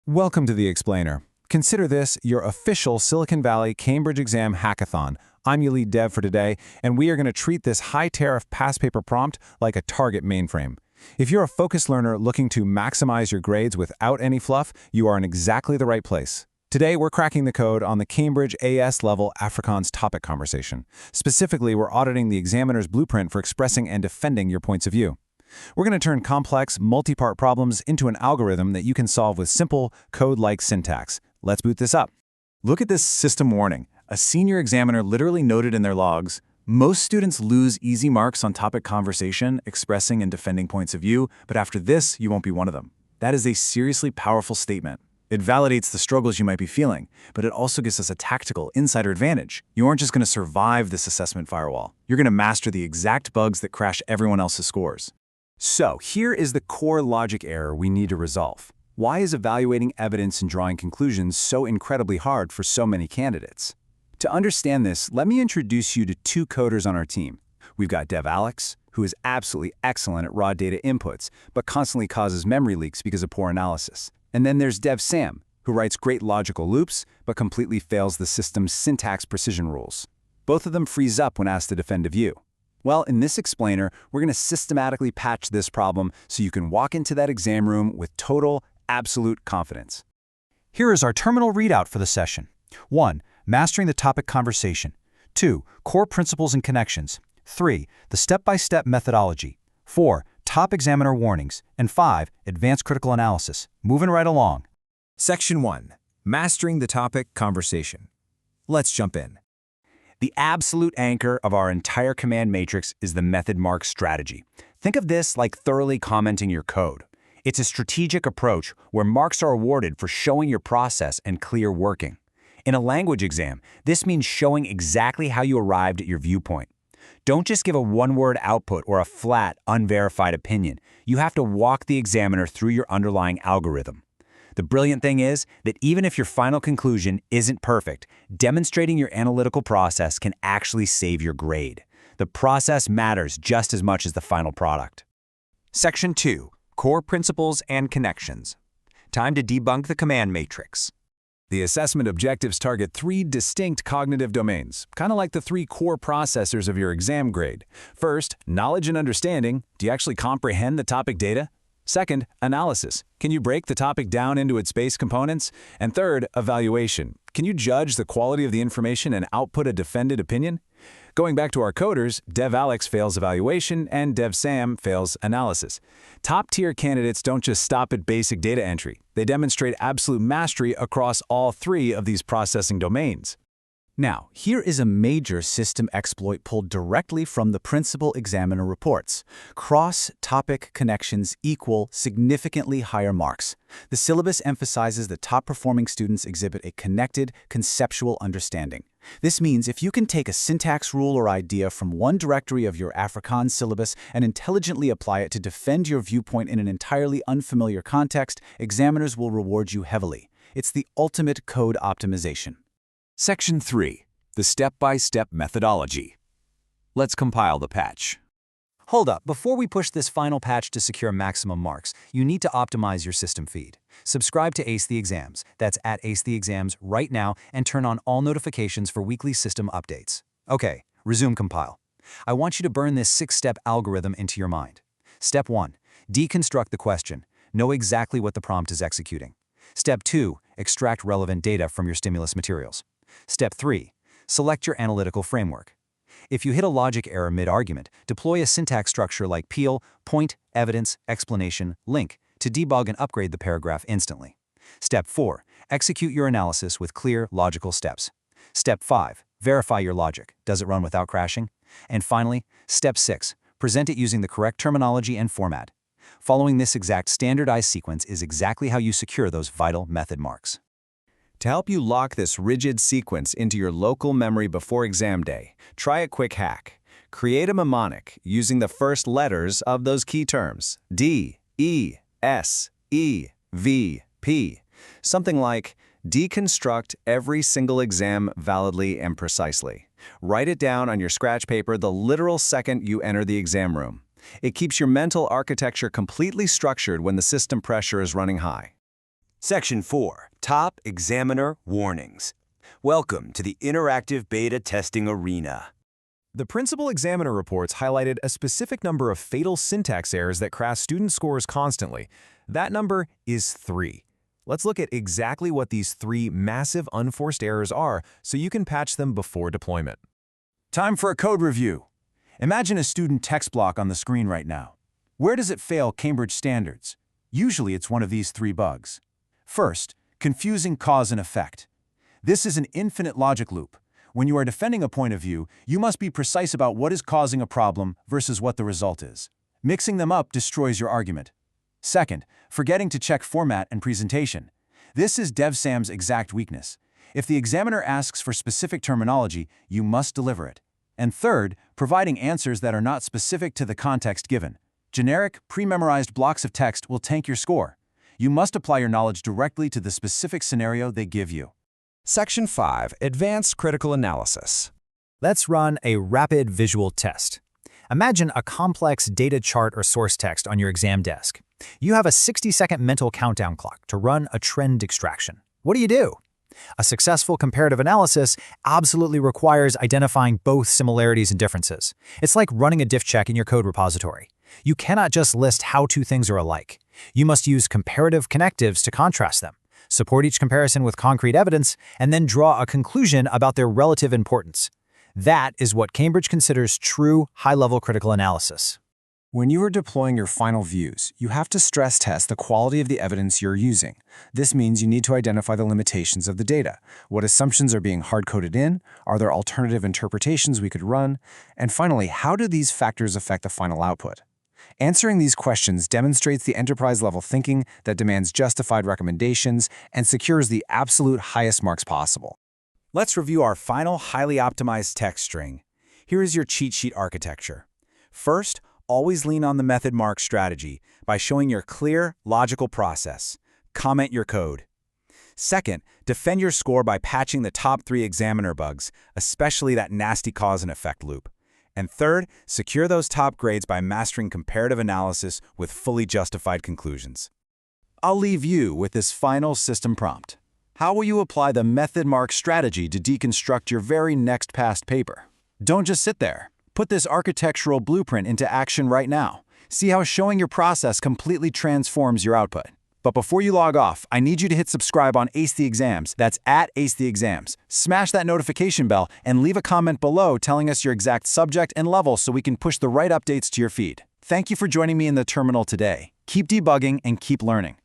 Welcome to The Explainer. Consider this your official Silicon Valley Cambridge exam hackathon. I'm your lead dev for today, and we are going to treat this high-tariff past paper prompt like a target mainframe. If you're a focused learner looking to maximize your grades without any fluff, you are in exactly the right place. Today, we're cracking the code on the Cambridge AS-level Afrikaans topic conversation. Specifically, we're auditing the examiner's blueprint for expressing and defending your points of view. We're going to turn complex, multi-part problems into an algorithm that you can solve with simple, code-like syntax. Let's boot this up. Look at this system warning. A senior examiner literally noted in their logs, most students lose easy marks on topic conversation, expressing and defending points of view, but after this, you won't be one of them. That is a seriously powerful statement. It validates the struggles you might be feeling, but it also gives us a tactical insider advantage. You aren't just going to survive this assessment firewall. You're going to master the exact bugs that crash everyone else's scores. So, here is the core logic error we need to resolve. Why is evaluating evidence and drawing conclusions so incredibly hard for so many candidates? To understand this, let me introduce you to two coders on our team. We've got Dev Alex, who is absolutely excellent at raw data inputs, but constantly causes memory leaks because of poor analysis. And then there's Dev Sam, who writes great logical loops, but completely fails the system's syntax precision rules. Both of them freeze up when asked to defend a view. Well, in this explainer, we're going to systematically patch this problem so you can walk into that exam room with total, absolute confidence. Here is our terminal readout for the session. 1. Mastering the topic conversation. 2. Core principles and connections. 3. The step-by-step methodology. 4. Top examiner warnings. And 5. Advanced critical analysis. Moving right along. Section 1. Mastering the topic conversation. Let's jump in. The absolute anchor of our entire command matrix is the method mark strategy. Think of this like thoroughly commenting your code. It's a strategic approach where marks are awarded for showing your process and clear working. In a language exam, this means showing exactly how you arrived at your viewpoint. Don't just give a one-word output or a flat, unverified opinion. You have to walk the examiner through your underlying algorithm. The brilliant thing is that even if your final conclusion isn't perfect, demonstrating your analytical process can actually save your grade. The process matters just as much as the final product. Section 2. Core principles and connections. Time to debunk the command matrix. The assessment objectives target three distinct cognitive domains, kind of like the three core processors of your exam grade. First, knowledge and understanding. Do you actually comprehend the topic data? Second, analysis. Can you break the topic down into its base components? And third, evaluation. Can you judge the quality of the information and output a defended opinion? Going back to our coders, Dev Alex fails evaluation and Dev Sam fails analysis. Top-tier candidates don't just stop at basic data entry. They demonstrate absolute mastery across all three of these processing domains. Now, here is a major system exploit pulled directly from the principal examiner reports. Cross-topic connections equal significantly higher marks. The syllabus emphasizes that top-performing students exhibit a connected, conceptual understanding. This means if you can take a syntax rule or idea from one directory of your Afrikaans syllabus and intelligently apply it to defend your viewpoint in an entirely unfamiliar context, examiners will reward you heavily. It's the ultimate code optimization. Section 3. The step-by-step methodology. Let's compile the patch. Hold up, before we push this final patch to secure maximum marks, you need to optimize your system feed. Subscribe to Ace the Exams, that's at Ace the Exams right now, and turn on all notifications for weekly system updates. Okay, resume compile. I want you to burn this 6-step algorithm into your mind. Step 1. Deconstruct the question. Know exactly what the prompt is executing. Step 2. Extract relevant data from your stimulus materials. Step 3. Select your analytical framework. If you hit a logic error mid-argument, deploy a syntax structure like peel, point, evidence, explanation, link to debug and upgrade the paragraph instantly. Step 4. Execute your analysis with clear, logical steps. Step 5. Verify your logic. Does it run without crashing? And finally, Step 6. Present it using the correct terminology and format. Following this exact standardized sequence is exactly how you secure those vital method marks. To help you lock this rigid sequence into your local memory before exam day, try a quick hack. Create a mnemonic using the first letters of those key terms, D, E, S, E, V, P. Something like, deconstruct every single exam validly and precisely. Write it down on your scratch paper the literal second you enter the exam room. It keeps your mental architecture completely structured when the system pressure is running high. Section 4. Top Examiner Warnings. Welcome to the interactive beta testing arena. The principal examiner reports highlighted a specific number of fatal syntax errors that crash student scores constantly. That number is 3. Let's look at exactly what these 3 massive unforced errors are so you can patch them before deployment. Time for a code review. Imagine a student text block on the screen right now. Where does it fail Cambridge standards? Usually it's one of these 3 bugs. First, confusing cause and effect. This is an infinite logic loop. When you are defending a point of view, you must be precise about what is causing a problem versus what the result is. Mixing them up destroys your argument. Second, forgetting to check format and presentation. This is DevSam's exact weakness. If the examiner asks for specific terminology, you must deliver it. And third, providing answers that are not specific to the context given. Generic, pre-memorized blocks of text will tank your score. You must apply your knowledge directly to the specific scenario they give you. Section 5. Advanced Critical Analysis. Let's run a rapid visual test. Imagine a complex data chart or source text on your exam desk. You have a 60-second mental countdown clock to run a trend extraction. What do? A successful comparative analysis absolutely requires identifying both similarities and differences. It's like running a diff check in your code repository. You cannot just list how 2 things are alike. You must use comparative connectives to contrast them, support each comparison with concrete evidence, and then draw a conclusion about their relative importance. That is what Cambridge considers true high-level critical analysis. When you are deploying your final views, you have to stress test the quality of the evidence you're using. This means you need to identify the limitations of the data. What assumptions are being hard-coded in? Are there alternative interpretations we could run? And finally, how do these factors affect the final output? Answering these questions demonstrates the enterprise-level thinking that demands justified recommendations and secures the absolute highest marks possible. Let's review our final highly optimized text string. Here is your cheat sheet architecture. First, always lean on the method mark strategy by showing your clear, logical process. Comment your code. Second, defend your score by patching the top 3 examiner bugs, especially that nasty cause and effect loop. And third, secure those top grades by mastering comparative analysis with fully justified conclusions. I'll leave you with this final system prompt. How will you apply the method mark strategy to deconstruct your very next past paper? Don't just sit there. Put this architectural blueprint into action right now. See how showing your process completely transforms your output. But before you log off, I need you to hit subscribe on Ace the Exams. That's at Ace the Exams. Smash that notification bell and leave a comment below telling us your exact subject and level so we can push the right updates to your feed. Thank you for joining me in the terminal today. Keep debugging and keep learning.